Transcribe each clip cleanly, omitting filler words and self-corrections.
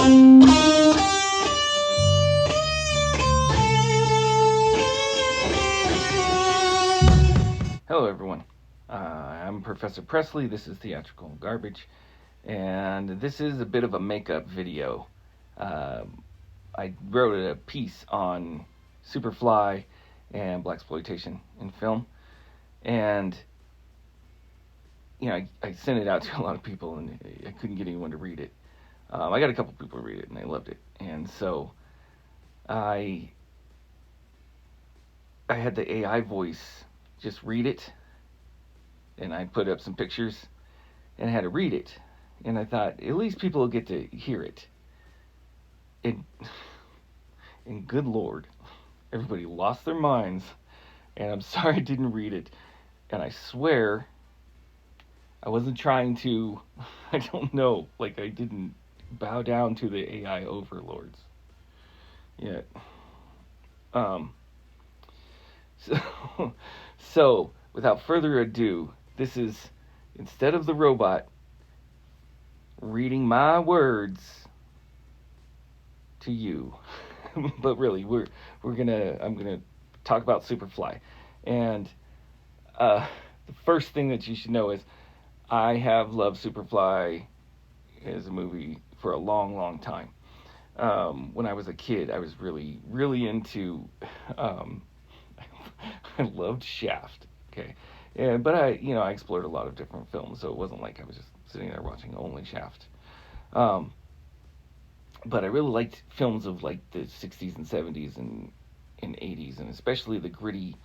Hello everyone, I'm Professor Presley, this is Theatrical Garbage, and this is a bit of a makeup video. I wrote a piece on Superfly and blaxploitation in film, and I sent it out to a lot of people and I couldn't get anyone to read it. I got a couple people to read it and they loved it, and so I had the AI voice just read it, and I put up some pictures and I had to read it, and I thought at least people will get to hear it. And good Lord, everybody lost their minds, and I'm sorry I didn't read it, and I swear I wasn't trying to, I don't know, like I didn't bow down to the AI overlords yet. So without further ado, this is, instead of the robot reading my words to you, but really I'm gonna talk about Superfly, and the first thing that you should know is I have loved Superfly as a movie for a long time. When I was a kid, I was really into I loved Shaft. Okay, but I explored a lot of different films, so it wasn't like I was just sitting there watching only Shaft. But I really liked films of like the 60s and 70s and 80s, and especially the gritty,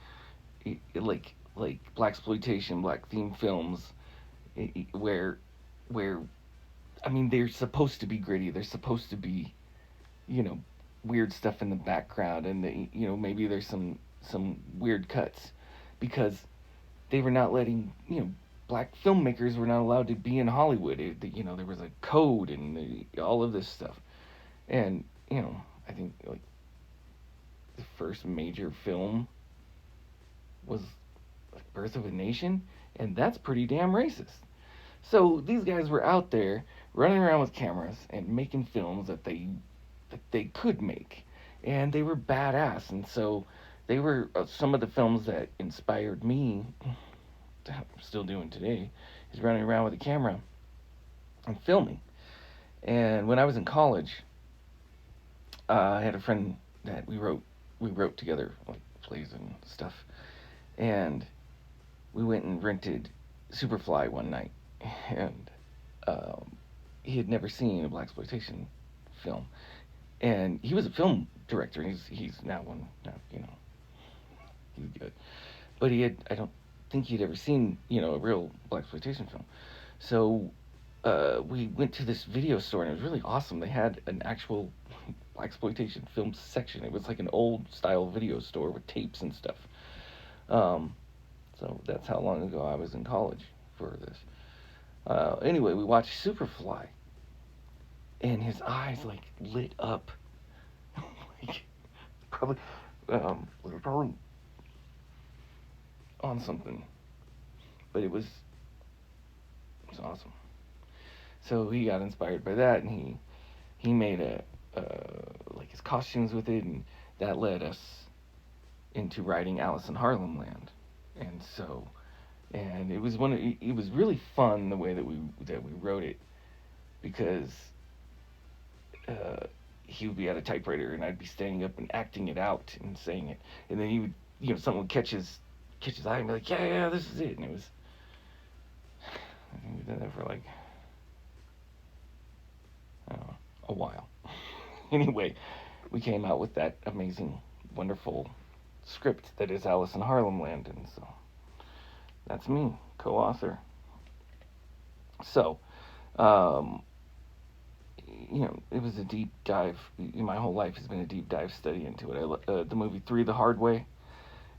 like blaxploitation, black theme films, where I mean, they're supposed to be gritty. They're supposed to be, weird stuff in the background, and maybe there's some weird cuts, because they were not letting, black filmmakers were not allowed to be in Hollywood. There was a code and all of this stuff, and I think like the first major film was like Birth of a Nation, and that's pretty damn racist. So these guys were out there running around with cameras and making films that they could make, and they were badass. And so they were some of the films that inspired me, that I'm still doing today, is running around with a camera and filming. And when I was in college, I had a friend that we wrote together like plays and stuff, and we went and rented Superfly one night, and he had never seen a blaxploitation film, and he was a film director. He's now one now, he's good, but I don't think he'd ever seen a real blaxploitation film. So we went to this video store, and it was really awesome. They had an actual blaxploitation film section. It was like an old style video store with tapes and stuff. So that's how long ago I was in college for this. Anyway, we watched Superfly, and his eyes like lit up, like probably on something, but it was awesome. So he got inspired by that, and he made like his costumes with it, and that led us into writing Alice in Harlem Land. And so, and it was really fun the way that we wrote it, because he would be at a typewriter and I'd be standing up and acting it out and saying it, and then he would, someone would catch his eye and be like, yeah, this is it. And it was, I think we did that for like, I don't know, a while. Anyway, we came out with that amazing, wonderful script that is Alice in Harlem Land, and so that's me, co-author. So, it was a deep dive. My whole life has been a deep dive study into it. The movie 3 the Hard Way,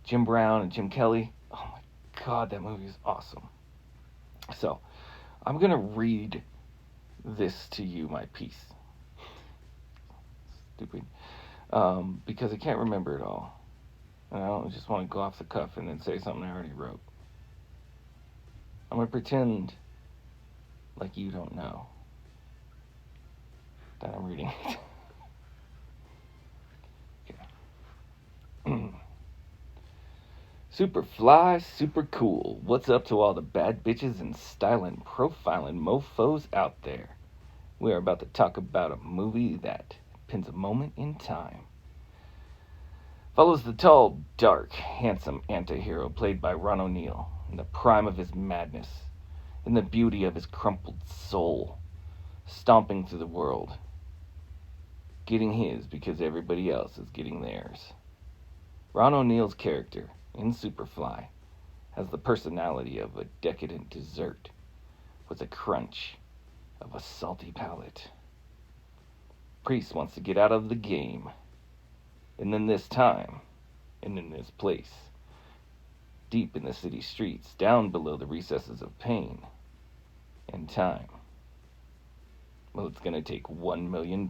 Jim Brown and Jim Kelly. Oh my God, that movie is awesome. So, I'm gonna read this to you, my piece. Stupid. Because I can't remember it all. And I don't just want to go off the cuff and then say something I already wrote. I'm going to pretend like you don't know. that I'm reading it. Superfly, super cool. What's up to all the bad bitches and styling, profiling mofos out there? We are about to talk about a movie that pins a moment in time. Follows the tall, dark, handsome anti-hero played by Ron O'Neal in the prime of his madness, in the beauty of his crumpled soul, stomping through the world, getting his because everybody else is getting theirs. Ron O'Neal's character in Superfly has the personality of a decadent dessert with a crunch of a salty palate. Priest wants to get out of the game, and in this time, and in this place, deep in the city streets, down below the recesses of pain and time. Well, it's going to take $1 million.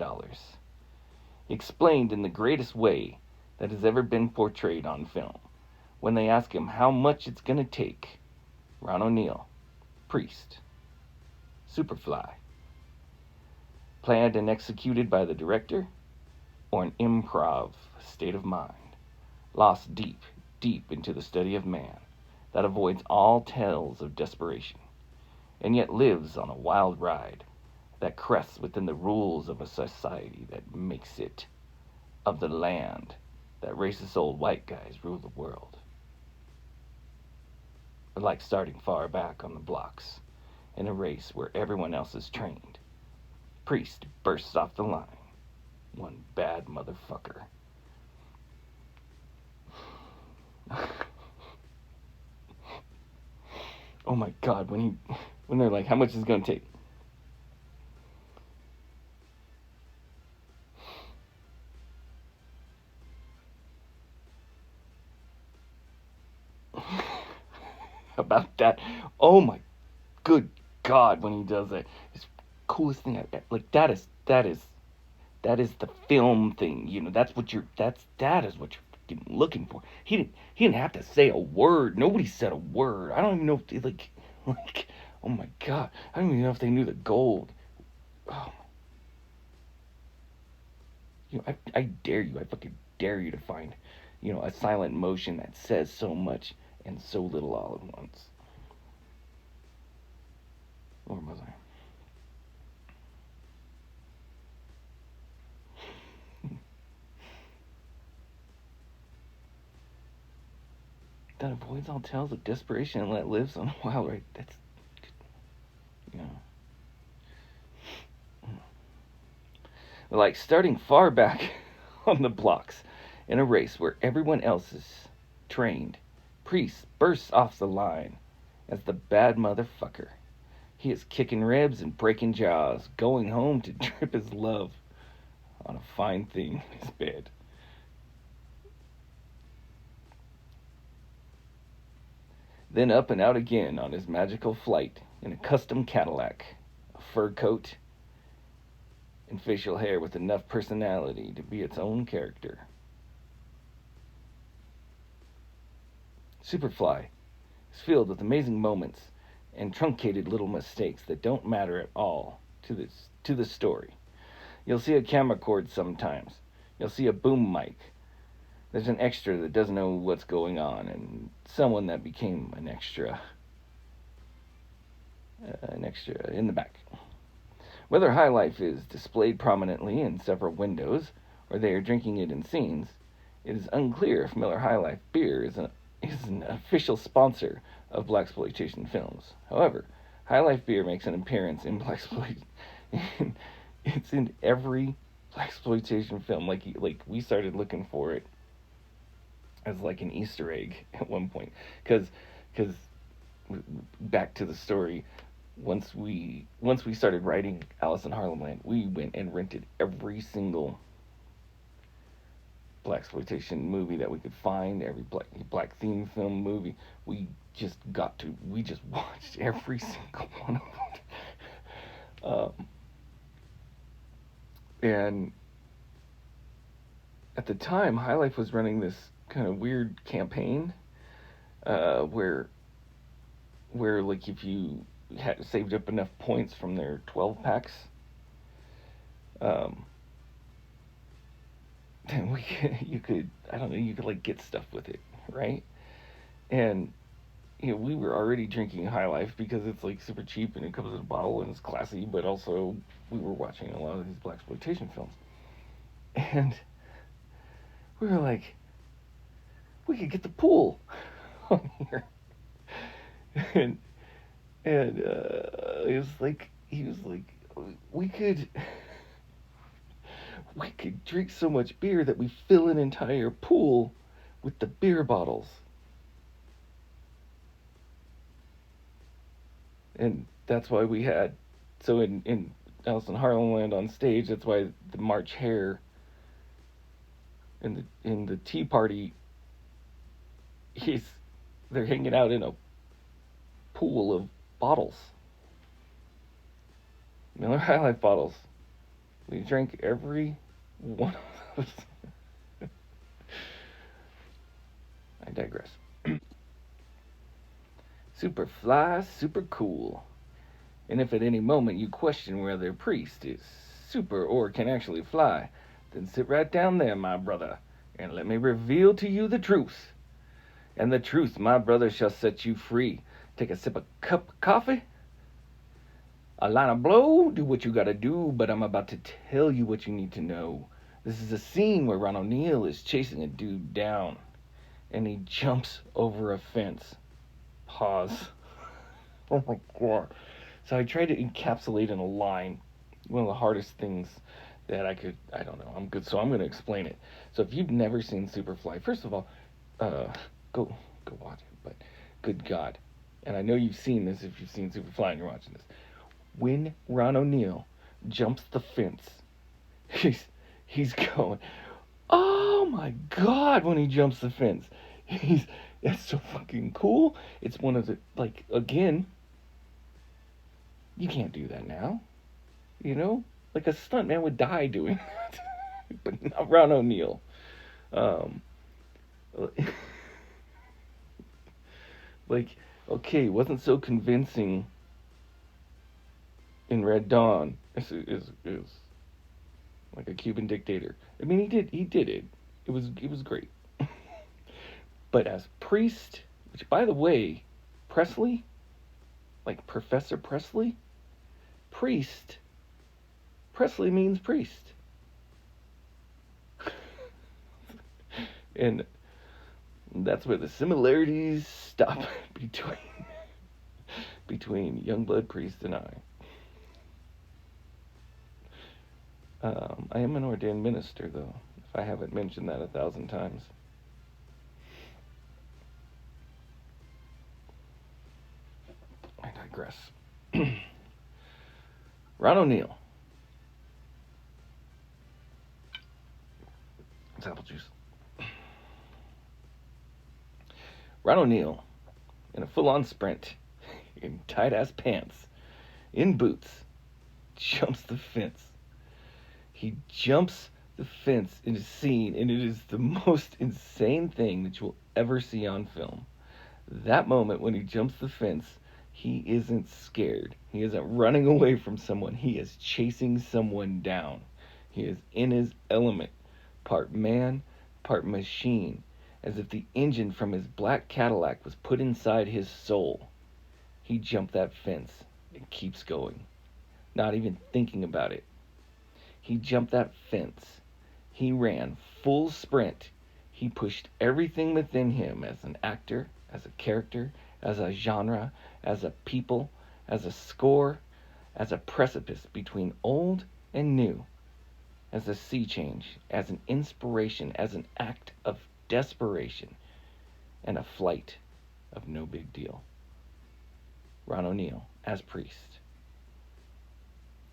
Explained in the greatest way that has ever been portrayed on film. When they ask him how much it's going to take, Ron O'Neal, Priest, Superfly, planned and executed by the director, or an improv state of mind, lost deep, deep into the study of man, that avoids all tales of desperation, and yet lives on a wild ride that crests within the rules of a society that makes it of the land that racist old white guys rule the world. But like starting far back on the blocks in a race where everyone else is trained, Priest bursts off the line. One bad motherfucker. Oh my god, when they're like, how much is it gonna take? About that. Oh my good god, when he does that. It's the coolest thing like that is the film thing, you know. That is what you're fucking looking for. He didn't have to say a word. Nobody said a word. I don't even know if they like oh my god. I don't even know if they knew the gold. Oh. You know, I dare you. I fucking dare you to find, you know, a silent motion that says so much and so little all at once. Where was I? That avoids all tales of desperation and that lives on a wild ride. That's, you know. Like starting far back on the blocks in a race where everyone else is trained, Priest bursts off the line as the bad motherfucker. He is kicking ribs and breaking jaws, going home to drip his love on a fine thing in his bed. Then up and out again on his magical flight in a custom Cadillac, a fur coat, and facial hair with enough personality to be its own character. Superfly is filled with amazing moments and truncated little mistakes that don't matter at all to the story. You'll see a camera cord sometimes. You'll see a boom mic. There's an extra that doesn't know what's going on, and someone that became an extra in the back. Whether High Life is displayed prominently in several windows, or they are drinking it in scenes, it is unclear if Miller High Life beer is an official sponsor of blaxploitation films. However, High Life beer makes an appearance in blaxploitation. It's in every blaxploitation film. Like we started looking for it as like an Easter egg at one point, because back to the story. Once we started writing Alice in Harlemland, we went and rented every single blaxploitation movie that we could find, every black theme film movie. We just watched every single one of them. And at the time, High Life was running this kind of weird campaign where like if you had saved up enough points from their 12 packs, Um, then you could, I don't know, you could like get stuff with it, right? And we were already drinking High Life because it's like super cheap and it comes in a bottle and it's classy, but also we were watching a lot of these blaxploitation films, and we were like, we could get the pool on here, and it was like he was like, we could we could drink so much beer that we fill an entire pool with the beer bottles, and that's why we had so in Alice in Harlem Land on stage. That's why the March Hare in the Tea Party, he's they're hanging out in a pool of bottles, Miller High Life bottles. We drank every one of those. I digress. Superfly, super cool. And if at any moment you question whether a priest is super or can actually fly, then sit right down there, my brother, and let me reveal to you the truth. And the truth, my brother, shall set you free. Take a sip of cup of coffee, a line of blow, do what you gotta do, but I'm about to tell you what you need to know. This is a scene where Ron O'Neal is chasing a dude down, and he jumps over a fence. Pause. Oh my god. So I tried to encapsulate in a line one of the hardest things that I don't know, I'm good, so I'm going to explain it. So if you've never seen Superfly, first of all, uh, go watch it, but good God. And I know you've seen this if you've seen Superfly and you're watching this. When Ron O'Neal jumps the fence, he's, he's going, oh my God, when he jumps the fence. That's so fucking cool. It's one of the, like, again, you can't do that now. You know, like a stuntman would die doing that, but not Ron O'Neal. Um, like, okay, wasn't so convincing in Red Dawn. Is like a Cuban dictator. I mean, he did it. It was great. But as priest, which by the way, Presley, like Professor Presley, priest. Presley means priest. And that's where the similarities stop between Youngblood Priest and I. I am an ordained minister, though, if I haven't mentioned that 1,000 times. I digress. Ron O'Neal. It's apple juice. Ron O'Neal, in a full-on sprint, in tight-ass pants, in boots, jumps the fence. He jumps the fence in a scene, and it is the most insane thing that you will ever see on film. That moment when he jumps the fence, he isn't scared. He isn't running away from someone. He is chasing someone down. He is in his element, part man, part machine, as if the engine from his black Cadillac was put inside his soul. He jumped that fence and keeps going, not even thinking about it. He jumped that fence. He ran full sprint. He pushed everything within him as an actor, as a character, as a genre, as a people, as a score, as a precipice between old and new, as a sea change, as an inspiration, as an act of desperation, and a flight of no big deal. Ron O'Neal as priest.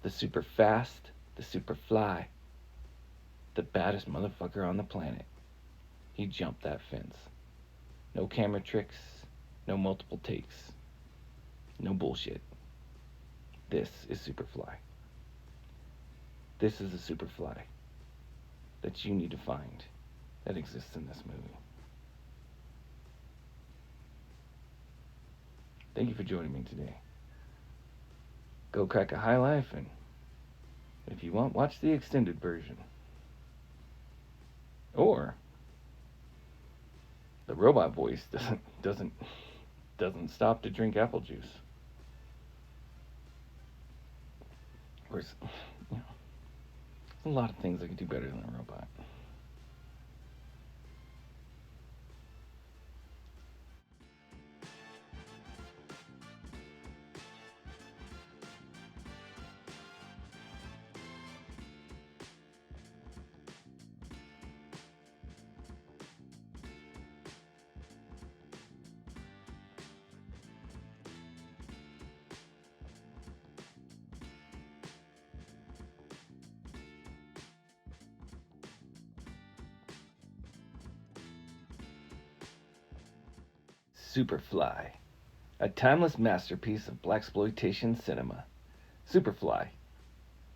The super fast, the super fly, the baddest motherfucker on the planet. He jumped that fence. No camera tricks, no multiple takes, no bullshit. This is Superfly. This is a Superfly that you need to find that exists in this movie. Thank you for joining me today. Go crack a high life, and if you you want, watch the extended version. Or the robot voice doesn't stop to drink apple juice. Of course, you know, there's a lot of things that can do better than a robot. Superfly, a timeless masterpiece of blaxploitation cinema. Superfly,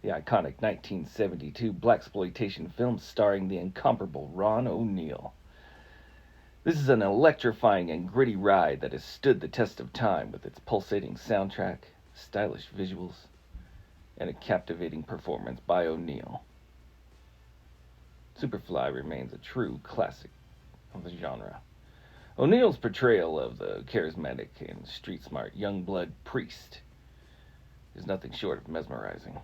the iconic 1972 blaxploitation film starring the incomparable Ron O'Neal. This is an electrifying and gritty ride that has stood the test of time with its pulsating soundtrack, stylish visuals, and a captivating performance by O'Neal. Superfly remains a true classic of the genre. O'Neal's portrayal of the charismatic and street-smart young-blood priest is nothing short of mesmerizing.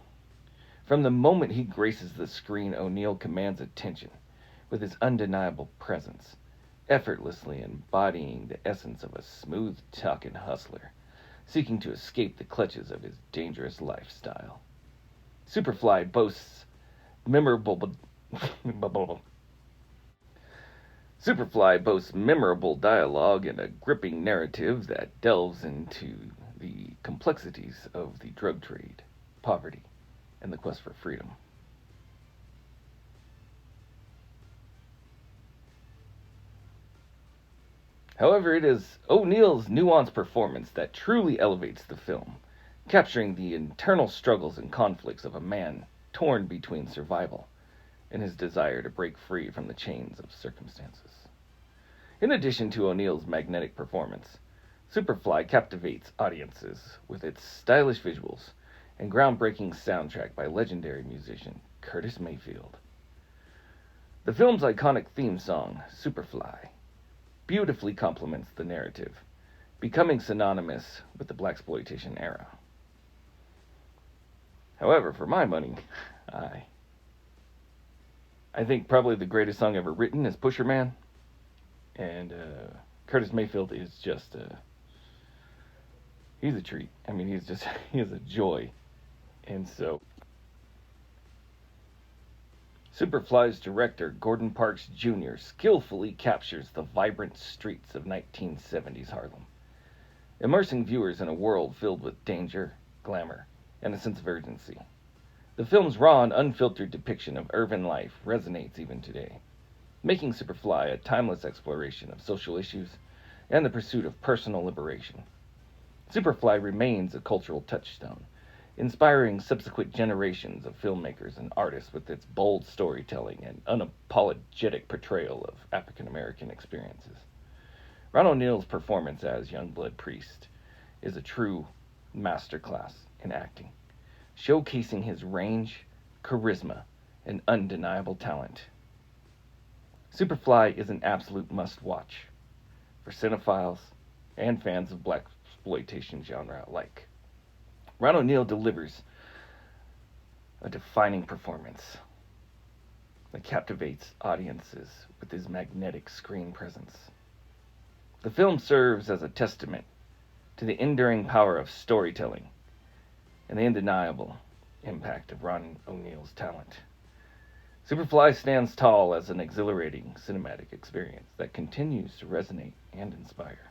From the moment he graces the screen, O'Neal commands attention with his undeniable presence, effortlessly embodying the essence of a smooth-talking hustler, seeking to escape the clutches of his dangerous lifestyle. Superfly boasts memorable dialogue and a gripping narrative that delves into the complexities of the drug trade, poverty, and the quest for freedom. However, it is O'Neal's nuanced performance that truly elevates the film, capturing the internal struggles and conflicts of a man torn between survival and his desire to break free from the chains of circumstances. In addition to O'Neal's magnetic performance, Superfly captivates audiences with its stylish visuals and groundbreaking soundtrack by legendary musician Curtis Mayfield. The film's iconic theme song, Superfly, beautifully complements the narrative, becoming synonymous with the blaxploitation era. However, for my money, I think probably the greatest song ever written is Pusher Man, and Curtis Mayfield is just he's a treat. I mean, he is a joy. And so Superfly's director, Gordon Parks Jr., skillfully captures the vibrant streets of 1970s Harlem, immersing viewers in a world filled with danger, glamour, and a sense of urgency. The film's raw and unfiltered depiction of urban life resonates even today, making Superfly a timeless exploration of social issues and the pursuit of personal liberation. Superfly remains a cultural touchstone, inspiring subsequent generations of filmmakers and artists with its bold storytelling and unapologetic portrayal of African American experiences. Ron O'Neal's performance as Youngblood Priest is a true masterclass in acting, showcasing his range, charisma, and undeniable talent. Superfly is an absolute must-watch for cinephiles and fans of blaxploitation genre alike. Ron O'Neal delivers a defining performance that captivates audiences with his magnetic screen presence. The film serves as a testament to the enduring power of storytelling and the undeniable impact of Ron O'Neal's talent. Superfly stands tall as an exhilarating cinematic experience that continues to resonate and inspire.